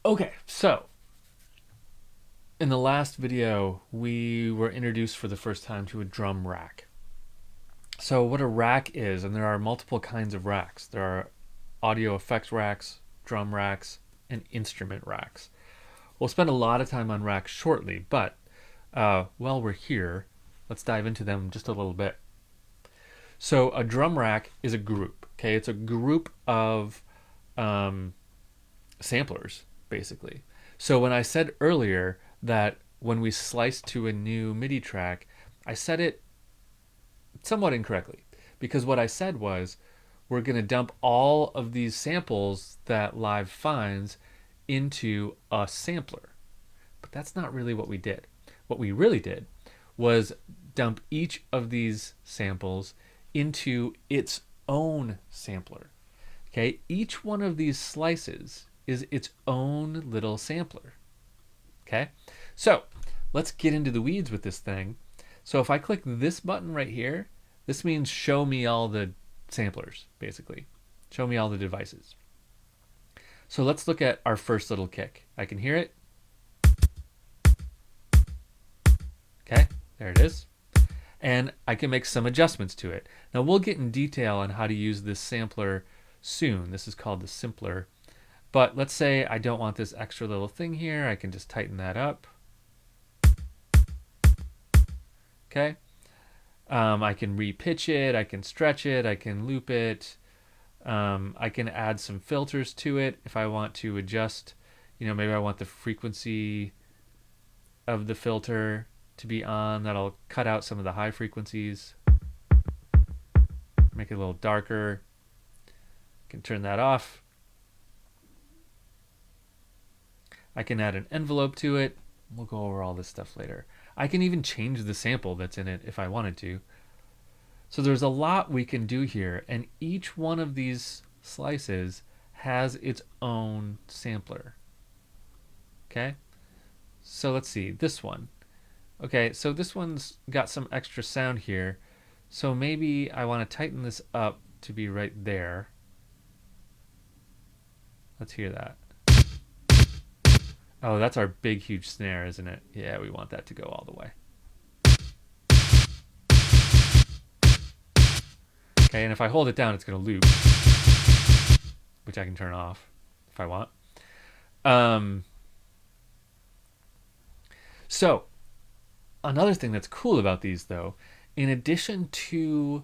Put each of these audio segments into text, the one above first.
Okay, so in the last video, we were introduced for the first time to a drum rack. So what a rack is, and there are multiple kinds of racks. There are audio effects racks, drum racks, and instrument racks. We'll spend a lot of time on racks shortly, but while we're here, let's dive into them just a little bit. So a drum rack is a group. Okay, it's a group of samplers, basically. So when I said earlier that when we slice to a new MIDI track, I said it somewhat incorrectly, because what I said was we're going to dump all of these samples that Live finds into a sampler. But that's not really what we did. What we really did was dump each of these samples into its own sampler. Okay, each one of these slices is its own little sampler. Okay, so let's get into the weeds with this thing. So if I click this button right here, this means show me all the samplers, basically. Show me all the devices. So let's look at our first little kick. I can hear it. Okay, there it is. And I can make some adjustments to it. Now we'll get in detail on how to use this sampler soon. This is called the simpler. But let's say I don't want this extra little thing here. I can just tighten that up. Okay. I can repitch it. I can stretch it. I can loop it. I can add some filters to it if I want to adjust. Maybe I want the frequency of the filter to be on. That'll cut out some of the high frequencies. Make it a little darker. I can turn that off. I can add an envelope to it. We'll go over all this stuff later. I can even change the sample that's in it if I wanted to. So there's a lot we can do here, and each one of these slices has its own sampler. Okay? So let's see, this one. Okay, so this one's got some extra sound here. So maybe I want to tighten this up to be right there. Let's hear that. Oh, that's our big, huge snare, isn't it? Yeah, we want that to go all the way. Okay, and if I hold it down, it's going to loop, which I can turn off if I want. So, another thing that's cool about these, though, in addition to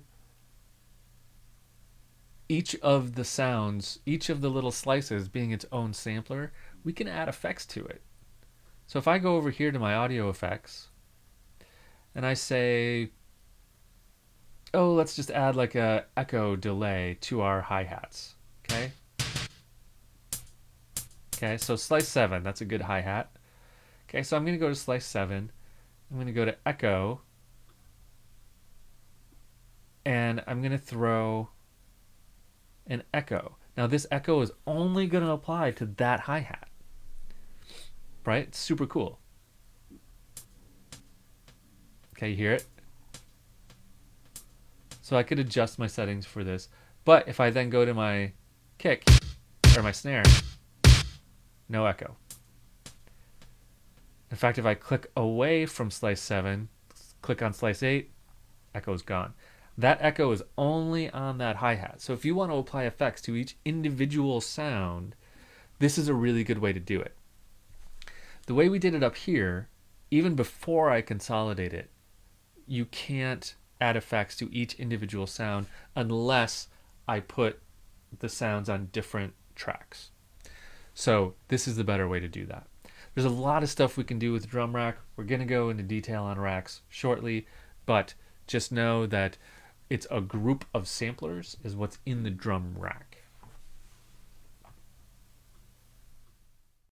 each of the sounds, each of the little slices being its own sampler, we can add effects to it. So if I go over here to my audio effects and I say, oh, let's just add like a echo delay to our hi-hats. Okay, so slice 7, that's a good hi-hat. Okay, so I'm going to go to slice 7. I'm going to go to echo, and I'm going to throw an echo. Now this echo is only going to apply to that hi-hat. Right? It's super cool. Okay, you hear it? So I could adjust my settings for this. But if I then go to my kick, or my snare, no echo. In fact, if I click away from slice 7, click on slice 8, echo's gone. That echo is only on that hi-hat. So if you want to apply effects to each individual sound, this is a really good way to do it. The way we did it up here, even before I consolidate it, you can't add effects to each individual sound unless I put the sounds on different tracks. So this is the better way to do that. There's a lot of stuff we can do with drum rack. We're going to go into detail on racks shortly, but just know that it's a group of samplers is what's in the drum rack.